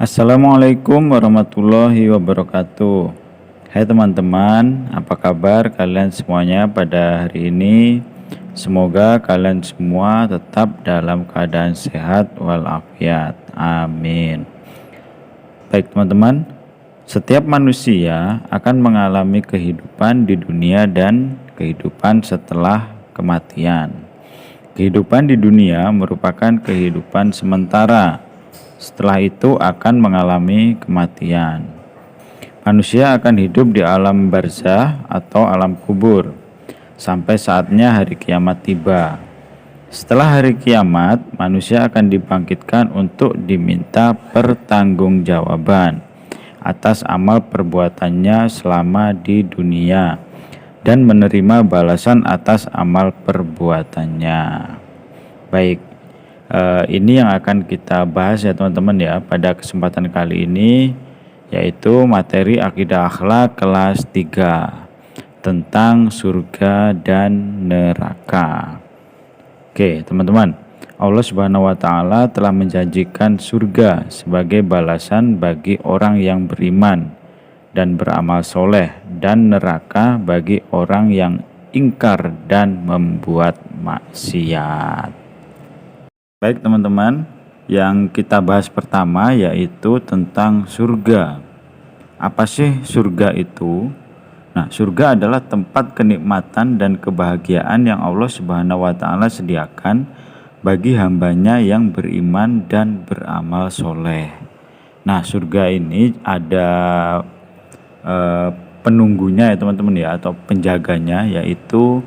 Assalamualaikum warahmatullahi wabarakatuh. Hai teman-teman, apa kabar kalian semuanya pada hari ini? Semoga kalian semua tetap dalam keadaan sehat walafiat. Amin. Baik teman-teman, setiap manusia akan mengalami kehidupan di dunia dan kehidupan setelah kematian. Kehidupan di dunia merupakan kehidupan sementara. Setelah itu akan mengalami kematian. Manusia akan hidup di alam barzah atau alam kubur sampai saatnya hari kiamat tiba. Setelah hari kiamat, manusia akan dibangkitkan untuk diminta pertanggungjawaban atas amal perbuatannya selama di dunia dan menerima balasan atas amal perbuatannya. Baik, ini yang akan kita bahas ya teman-teman ya pada kesempatan kali ini, yaitu materi akidah akhlak kelas 3 tentang surga dan neraka. Oke teman-teman, Allah Subhanahu wa Ta'ala telah menjanjikan surga sebagai balasan bagi orang yang beriman dan beramal soleh, dan neraka bagi orang yang ingkar dan membuat maksiat. Baik teman-teman, yang kita bahas pertama yaitu tentang surga. Apa sih surga itu? Nah, surga adalah tempat kenikmatan dan kebahagiaan yang Allah Subhanahu wa Ta'ala sediakan bagi hambanya yang beriman dan beramal soleh. Nah, surga ini ada penunggunya ya teman-teman ya, atau penjaganya, yaitu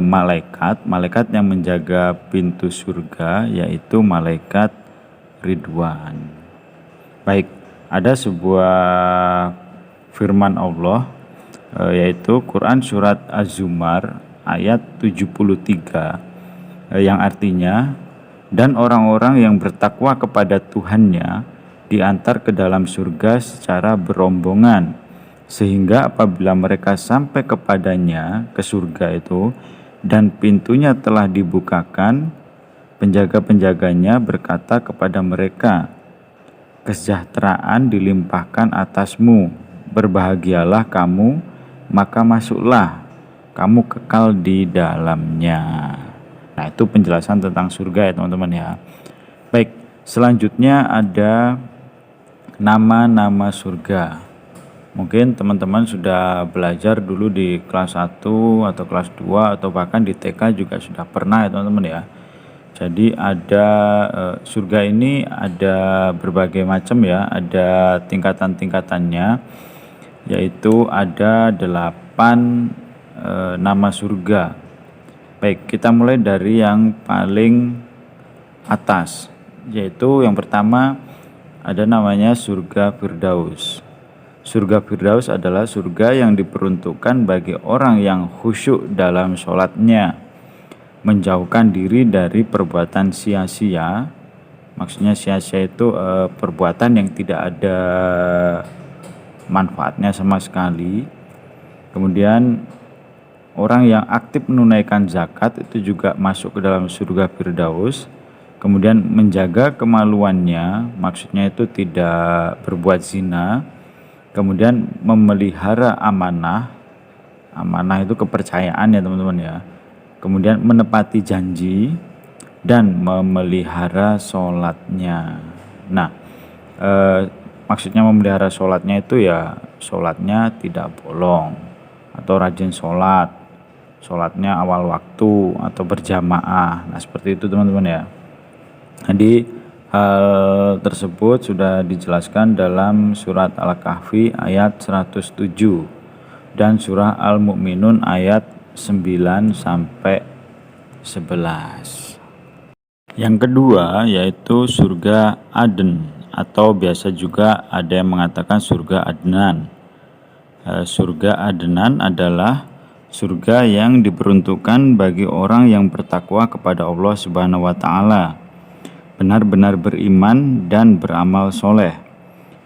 malaikat yang menjaga pintu surga, yaitu malaikat Ridwan. Baik, ada sebuah firman Allah, yaitu Quran surat Az-Zumar ayat 73, yang artinya, dan orang-orang yang bertakwa kepada Tuhannya diantar ke dalam surga secara berombongan, sehingga apabila mereka sampai kepadanya, ke surga itu, dan pintunya telah dibukakan, penjaga-penjaganya berkata kepada mereka, kesejahteraan dilimpahkan atasmu, berbahagialah kamu, maka masuklah, kamu kekal di dalamnya. Nah, itu penjelasan tentang surga ya teman-teman ya. Baik, selanjutnya ada nama-nama surga. Mungkin teman-teman sudah belajar dulu di kelas 1 atau kelas 2 atau bahkan di TK juga sudah pernah ya teman-teman ya. Jadi ada surga ini ada berbagai macam ya, ada tingkatan-tingkatannya, yaitu ada 8 nama surga. Baik, kita mulai dari yang paling atas, yaitu yang pertama ada namanya surga Firdaus. Surga Firdaus adalah surga yang diperuntukkan bagi orang yang khusyuk dalam sholatnya, menjauhkan diri dari perbuatan sia-sia. Maksudnya sia-sia itu perbuatan yang tidak ada manfaatnya sama sekali. Kemudian orang yang aktif menunaikan zakat itu juga masuk ke dalam surga Firdaus. Kemudian menjaga kemaluannya, maksudnya itu tidak berbuat zina. Kemudian memelihara amanah itu kepercayaan ya teman-teman ya. Kemudian menepati janji dan memelihara sholatnya. Nah, maksudnya memelihara sholatnya itu ya sholatnya tidak bolong atau rajin sholatnya awal waktu atau berjamaah. Nah, seperti itu teman-teman ya. Jadi hal tersebut sudah dijelaskan dalam surat Al-Kahfi ayat 107 dan surah Al-Mu'minun ayat 9 sampai 11. Yang kedua yaitu surga Aden, atau biasa juga ada yang mengatakan surga Adnan. Surga Adnan adalah surga yang diperuntukkan bagi orang yang bertakwa kepada Allah Subhanahu wa Ta'ala, benar-benar beriman dan beramal soleh,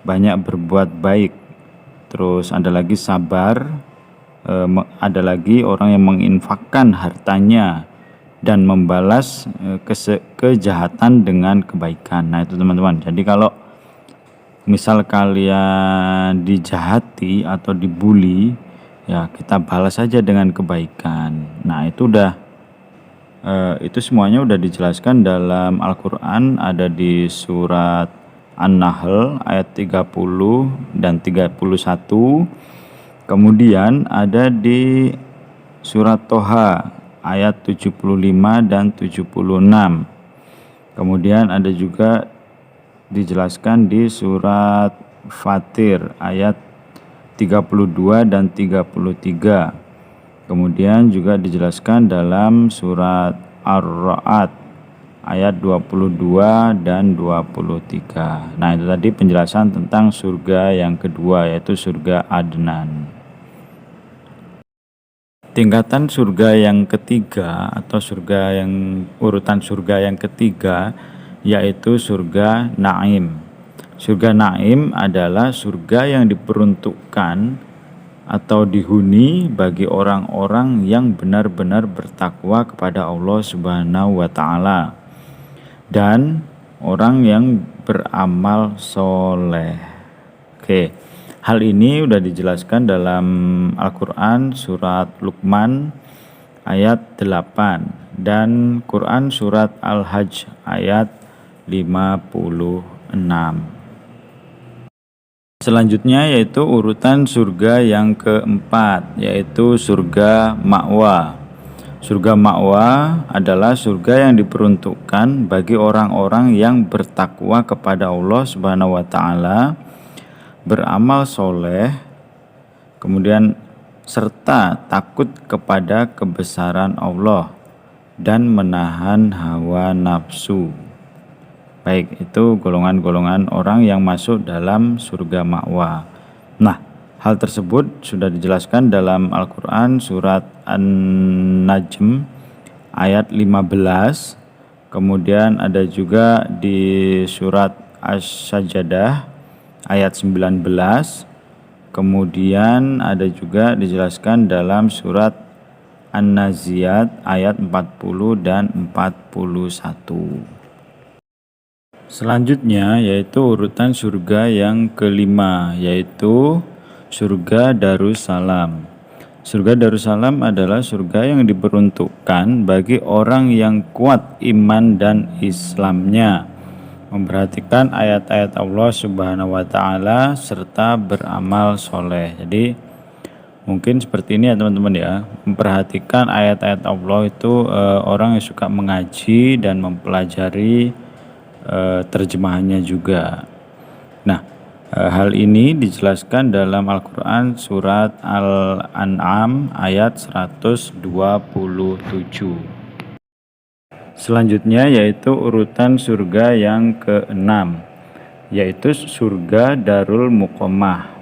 banyak berbuat baik, terus ada lagi sabar, ada lagi orang yang menginfakkan hartanya dan membalas kejahatan dengan kebaikan. Nah itu teman-teman, jadi kalau misal kalian dijahati atau dibully, ya kita balas saja dengan kebaikan. Nah, itu semuanya udah dijelaskan dalam Al-Quran, ada di surat An-Nahl ayat 30 dan 31. Kemudian ada di surat Toha ayat 75 dan 76. Kemudian ada juga dijelaskan di surat Fatir ayat 32 dan 33. Kemudian juga dijelaskan dalam surat Ar-Ra'd ayat 22 dan 23. Nah, itu tadi penjelasan tentang surga yang kedua, yaitu surga Adnan. Tingkatan surga yang ketiga atau urutan surga yang ketiga yaitu surga Naim. Surga Naim adalah surga yang diperuntukkan atau dihuni bagi orang-orang yang benar-benar bertakwa kepada Allah Subhanahu wa taala dan orang yang beramal soleh. Oke, hal ini sudah dijelaskan dalam Al-Quran surat Luqman ayat 8 dan Quran surat Al-Hajj ayat 56. Selanjutnya yaitu urutan surga yang keempat, yaitu surga Ma'wa. Surga Ma'wa adalah surga yang diperuntukkan bagi orang-orang yang bertakwa kepada Allah Subhanahu wa taala, beramal soleh, kemudian serta takut kepada kebesaran Allah dan menahan hawa nafsu. Baik, itu golongan-golongan orang yang masuk dalam surga Ma'wa. Nah, hal tersebut sudah dijelaskan dalam Al-Quran surat An-Najm ayat 15. Kemudian ada juga di surat Asy-Sajdah ayat 19. Kemudian ada juga dijelaskan dalam surat An-Naziat ayat 40 dan 41. Selanjutnya yaitu urutan surga yang kelima, yaitu surga Darussalam. Surga Darussalam adalah surga yang diperuntukkan bagi orang yang kuat iman dan Islamnya, memperhatikan ayat-ayat Allah Subhanahu wa taala serta beramal soleh. Jadi mungkin seperti ini ya teman-teman ya, memperhatikan ayat-ayat Allah itu orang yang suka mengaji dan mempelajari terjemahannya juga. Nah, hal ini dijelaskan dalam Al-Quran surat Al-An'am ayat 127. Selanjutnya yaitu urutan surga yang keenam, yaitu surga Darul Muqamah.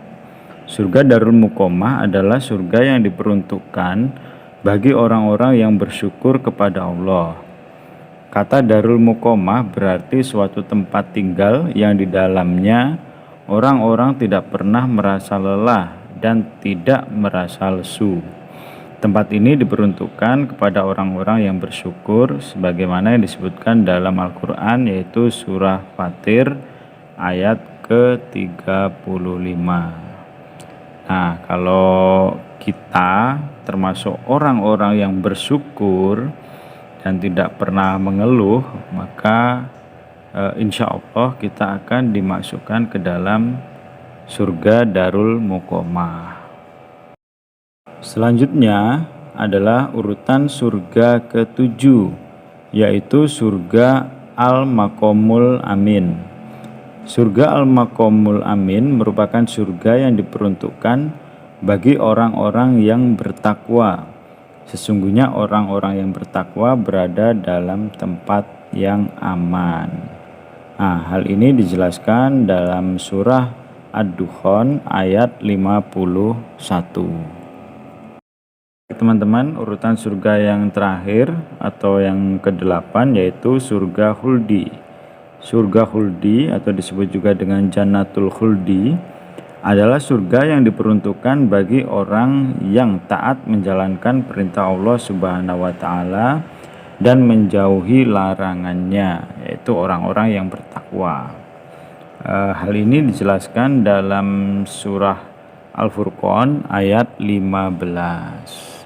Surga Darul Muqamah adalah surga yang diperuntukkan bagi orang-orang yang bersyukur kepada Allah. Kata Darul Muqamah berarti suatu tempat tinggal yang di dalamnya orang-orang tidak pernah merasa lelah dan tidak merasa lesu. Tempat ini diperuntukkan kepada orang-orang yang bersyukur sebagaimana yang disebutkan dalam Al-Quran, yaitu surah Fatir ayat ke-35. Nah, kalau kita termasuk orang-orang yang bersyukur dan tidak pernah mengeluh, maka insya Allah kita akan dimasukkan ke dalam surga Darul Muqamah. Selanjutnya adalah urutan surga ketujuh, yaitu surga Al-Maqamul Amin. Surga Al-Maqamul Amin merupakan surga yang diperuntukkan bagi orang-orang yang bertakwa. Sesungguhnya orang-orang yang bertakwa berada dalam tempat yang aman. Nah, hal ini dijelaskan dalam surah Ad-Dukhan ayat 51. Teman-teman, urutan surga yang terakhir atau yang ke-8 yaitu surga Khuldi. Surga Khuldi atau disebut juga dengan Jannatul Khuldi adalah surga yang diperuntukkan bagi orang yang taat menjalankan perintah Allah Subhanahu wa taala dan menjauhi larangannya, yaitu orang-orang yang bertakwa. Hal ini dijelaskan dalam surah Al-Furqan ayat 15.